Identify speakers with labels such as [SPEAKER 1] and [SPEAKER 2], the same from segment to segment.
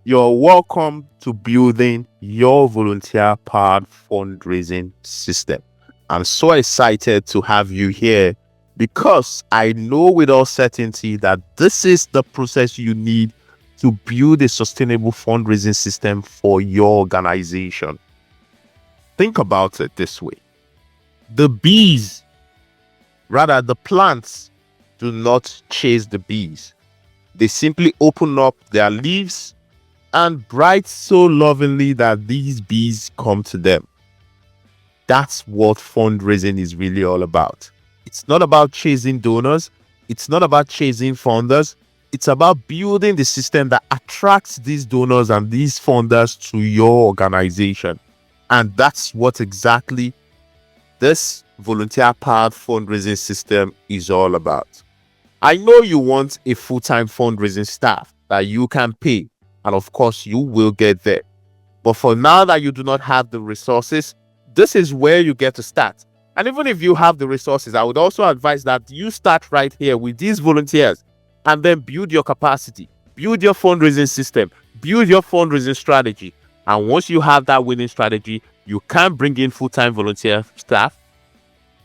[SPEAKER 1] You're welcome to building your volunteer-powered fundraising system. I'm so excited to have you here because I know with all certainty that this is the process you need to build a sustainable fundraising system for your organization. Think about it this way. The bees, rather the plants, do not chase the bees. They simply open up their leaves and bright so lovingly that these bees come to them. That's what fundraising is really all about. It's not about chasing donors. It's not about chasing funders. It's about building the system that attracts these donors and these funders to your organization. And that's what exactly this volunteer-powered fundraising system is all about. I know you want a full-time fundraising staff that you can pay, and of course you will get there. But for now that you do not have the resources, this is where you get to start. And even if you have the resources, I would also advise that you start right here with these volunteers and then build your capacity, build your fundraising system, build your fundraising strategy. And once you have that winning strategy, you can bring in full-time volunteer staff,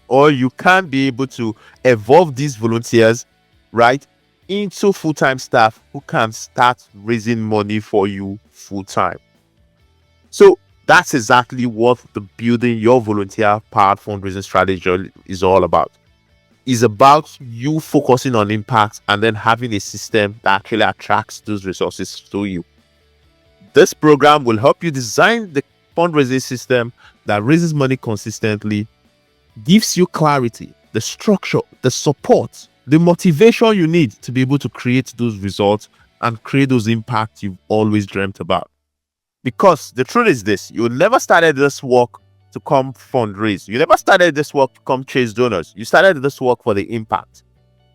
[SPEAKER 1] or you can be able to evolve these volunteers, right, into full-time staff who can start raising money for you full-time. So that's exactly what the building your volunteer-powered fundraising strategy is all about. It's about you focusing on impact and then having a system that actually attracts those resources to you. This program will help you design the fundraising system that raises money consistently, gives you clarity, the structure, the support, the motivation you need to be able to create those results and create those impacts you've always dreamt about. Because the truth is this, you never started this work to come fundraise. You never started this work to come chase donors. You started this work for the impact.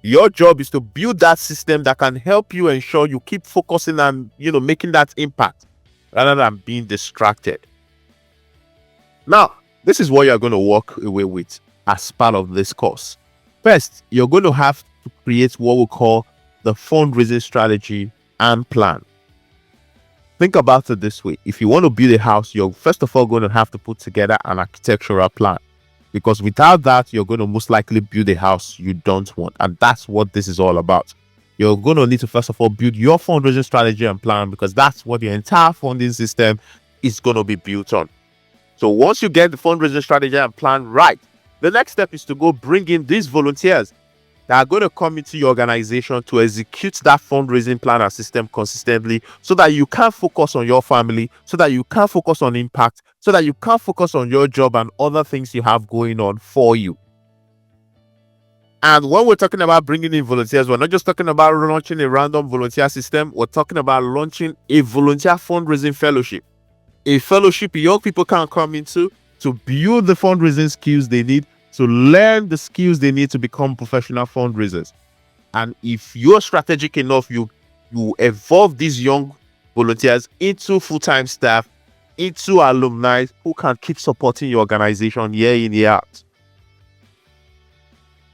[SPEAKER 1] Your job is to build that system that can help you ensure you keep focusing on, making that impact rather than being distracted. Now, this is what you're going to walk away with as part of this course. First, you're going to have to create what we call the fundraising strategy and plan. Think about it this way. If you want to build a house, you're first of all going to have to put together an architectural plan. Because without that, you're going to most likely build a house you don't want. And that's what this is all about. You're going to need to first of all build your fundraising strategy and plan, because that's what the entire funding system is going to be built on. So once you get the fundraising strategy and plan right, the next step is to go bring in these volunteers that are going to come into your organization to execute that fundraising plan and system consistently, so that you can focus on your family, so that you can focus on impact, so that you can focus on your job and other things you have going on for you. And when we're talking about bringing in volunteers, we're not just talking about launching a random volunteer system. We're talking about launching a volunteer fundraising fellowship. A fellowship young people can come into to build the fundraising skills they need, to learn the skills they need to become professional fundraisers. And if you're strategic enough, you evolve these young volunteers into full-time staff, into alumni who can keep supporting your organization year in, year out.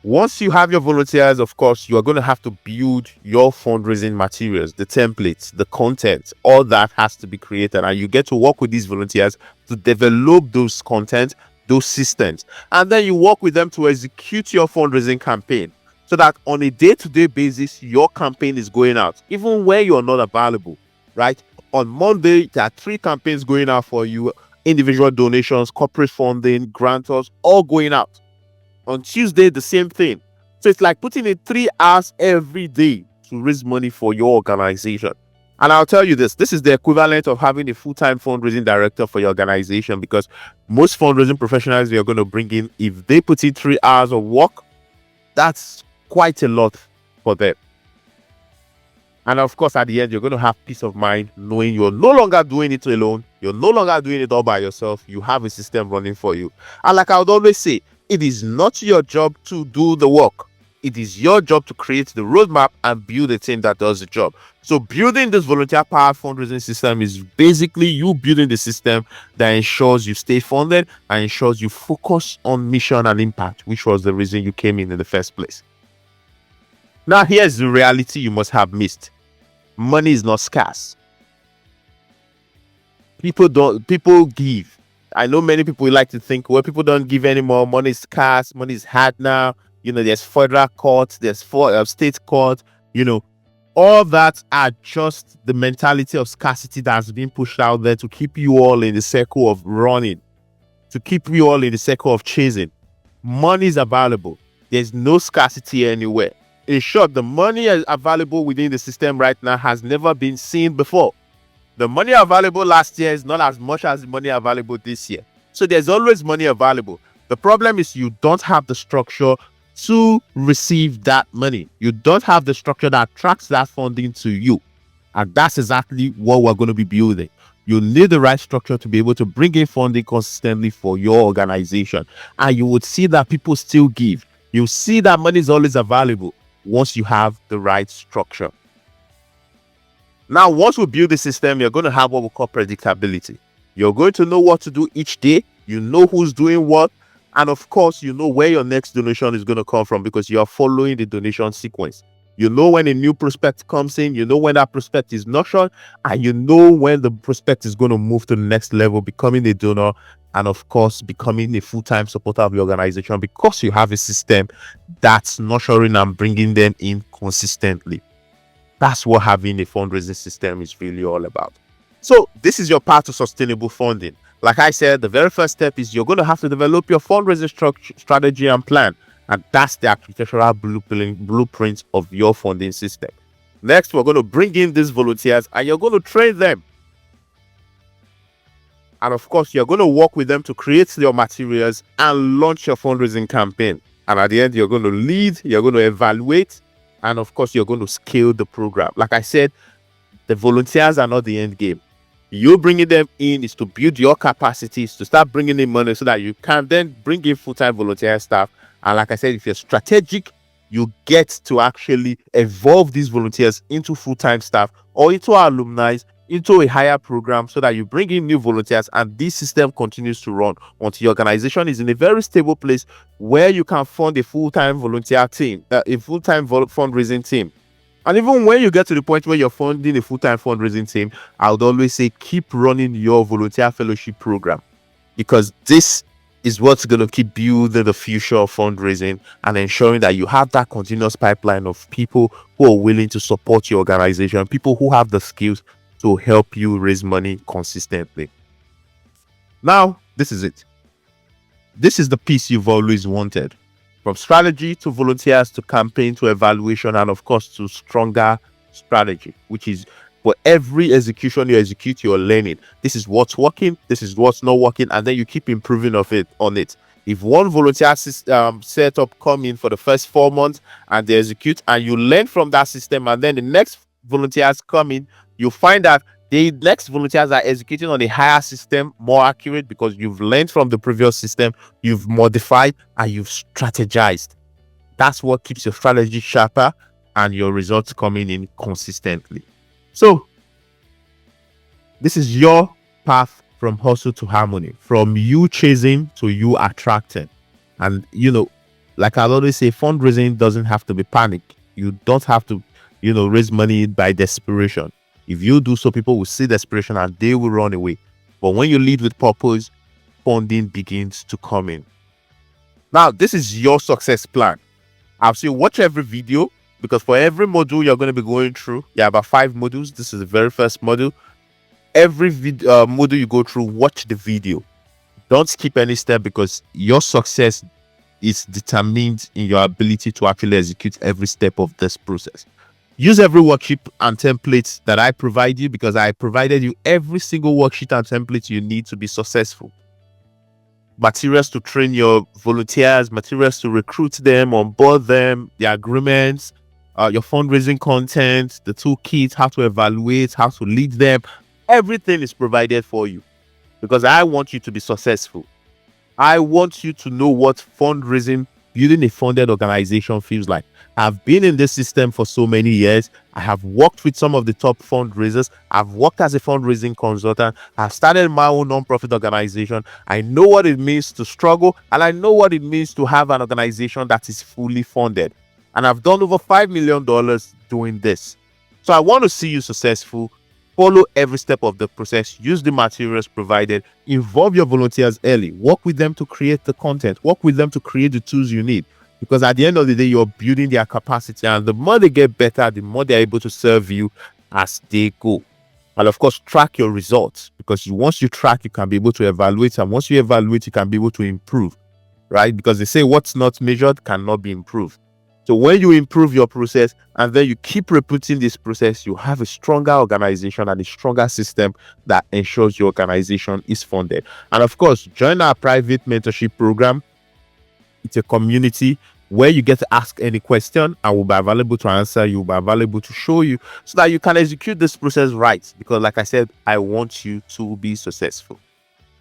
[SPEAKER 1] Once you have your volunteers, of course, you are going to have to build your fundraising materials, the templates, the content, all that has to be created. And you get to work with these volunteers to develop those content, those systems. And then you work with them to execute your fundraising campaign, so that on a day-to-day basis, your campaign is going out, even where you're not available, right? On Monday, there are 3 campaigns going out for you: individual donations, corporate funding, grantors, all going out. On Tuesday, the same thing. So it's like putting in 3 hours every day to raise money for your organization. And I'll tell you this is the equivalent of having a full-time fundraising director for your organization, because most fundraising professionals you're going to bring in, if they put in 3 hours of work, that's quite a lot for them. And of course, at the end, you're going to have peace of mind knowing you're no longer doing it alone. You're no longer doing it all by yourself. You have a system running for you. And like I would always say, it is not your job to do the work. It is your job to create the roadmap and build a team that does the job. So building this volunteer-powered fundraising system is basically you building the system that ensures you stay funded and ensures you focus on mission and impact, which was the reason you came in the first place. Now, here's the reality you must have missed. Money is not scarce. People give. I know many people like to think, well, people don't give anymore. Money is scarce, money is hard now. There's federal court, there's state court, you know, all that are just the mentality of scarcity that's been pushed out there to keep you all in the circle of running, to keep you all in the circle of chasing. Money is available. There's no scarcity anywhere. In short, the money available within the system right now has never been seen before. The money available last year is not as much as the money available this year. So there's always money available. The problem is you don't have the structure to receive that money. You don't have the structure that attracts that funding to you. And that's exactly what we're going to be building. You need the right structure to be able to bring in funding consistently for your organization. And you would see that people still give. You see that money is always available once you have the right structure. Now, once we build the system, you're going to have what we call predictability. You're going to know what to do each day. You know who's doing what. And of course, you know where your next donation is going to come from because you're following the donation sequence. You know when a new prospect comes in, you know when that prospect is nurtured, and you know when the prospect is going to move to the next level, becoming a donor, and of course, becoming a full-time supporter of your organization because you have a system that's nurturing and bringing them in consistently. That's what having a fundraising system is really all about. So this is your path to sustainable funding. Like I said, the very first step is you're going to have to develop your fundraising strategy and plan. And that's the architectural blueprint of your funding system. Next, we're going to bring in these volunteers and you're going to train them. And of course, you're going to work with them to create your materials and launch your fundraising campaign. And at the end, you're going to lead, you're going to evaluate, and of course, you're going to scale the program. Like I said, the volunteers are not the end game. You bringing them in is to build your capacities, to start bringing in money so that you can then bring in full-time volunteer staff. And like I said, if you're strategic, you get to actually evolve these volunteers into full-time staff or into alumni, into a higher program so that you bring in new volunteers and this system continues to run until your organization is in a very stable place where you can fund a full-time volunteer team, a full-time fundraising team. And even when you get to the point where you're funding a full-time fundraising team, I would always say keep running your volunteer fellowship program because this is what's going to keep building the future of fundraising and ensuring that you have that continuous pipeline of people who are willing to support your organization, people who have the skills to help you raise money consistently. Now, this is it. This is the piece you've always wanted. From strategy to volunteers to campaign to evaluation and of course to stronger strategy, which is for every execution you execute, you're learning. This is what's working, this is what's not working, and then you keep improving on it. If one volunteer setup come in for the first 4 months and they execute and you learn from that system and then the next volunteers come in, you find that the next volunteers are executing on a higher system, more accurate because you've learned from the previous system, you've modified and you've strategized. That's what keeps your strategy sharper and your results coming in consistently. So this is your path from hustle to harmony, from you chasing to you attracting. And like I always say, fundraising doesn't have to be panic. You don't have to raise money by desperation. If you do so, people will see desperation and they will run away. But when you lead with purpose, funding begins to come in. Now, this is your success plan. I'll say watch every video because for every module you're going to be going through, about 5 modules. This is the very first module. Every module you go through, watch the video. Don't skip any step because your success is determined in your ability to actually execute every step of this process. Use every worksheet and template that I provide you because I provided you every single worksheet and template you need to be successful. Materials to train your volunteers, materials to recruit them, onboard them, the agreements, your fundraising content, the toolkit, how to evaluate, how to lead them. Everything is provided for you because I want you to be successful. I want you to know what fundraising, building a funded organization feels like. I've been in this system for so many years. I have worked with some of the top fundraisers. I've worked as a fundraising consultant. I've started my own nonprofit organization. I know what it means to struggle, and I know what it means to have an organization that is fully funded. And I've done over $5 million doing this. So I want to see you successful. Follow every step of the process, use the materials provided, involve your volunteers early, work with them to create the content, work with them to create the tools you need. Because at the end of the day, you're building their capacity, and the more they get better, the more they're able to serve you as they go. And of course, track your results, because once you track, you can be able to evaluate, and once you evaluate, you can be able to improve, right? Because they say what's not measured cannot be improved. So when you improve your process and then you keep repeating this process, you have a stronger organization and a stronger system that ensures your organization is funded. And of course, join our private mentorship program. It's a community where you get to ask any question. I will be available to answer you, will be available to show you, so that you can execute this process right. Because like I said, I want you to be successful.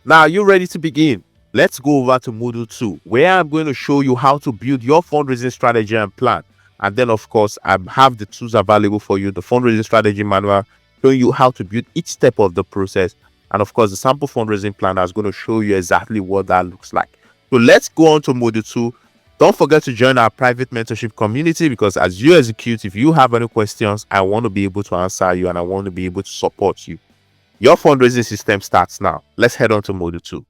[SPEAKER 1] Now, are you ready to begin? Let's go over to Module 2, where I'm going to show you how to build your fundraising strategy and plan. And then, of course, I have the tools available for you, the fundraising strategy manual, showing you how to build each step of the process. And of course, the sample fundraising plan is going to show you exactly what that looks like. So let's go on to Module 2. Don't forget to join our private mentorship community, because as you execute, if you have any questions, I want to be able to answer you and I want to be able to support you. Your fundraising system starts now. Let's head on to Module 2.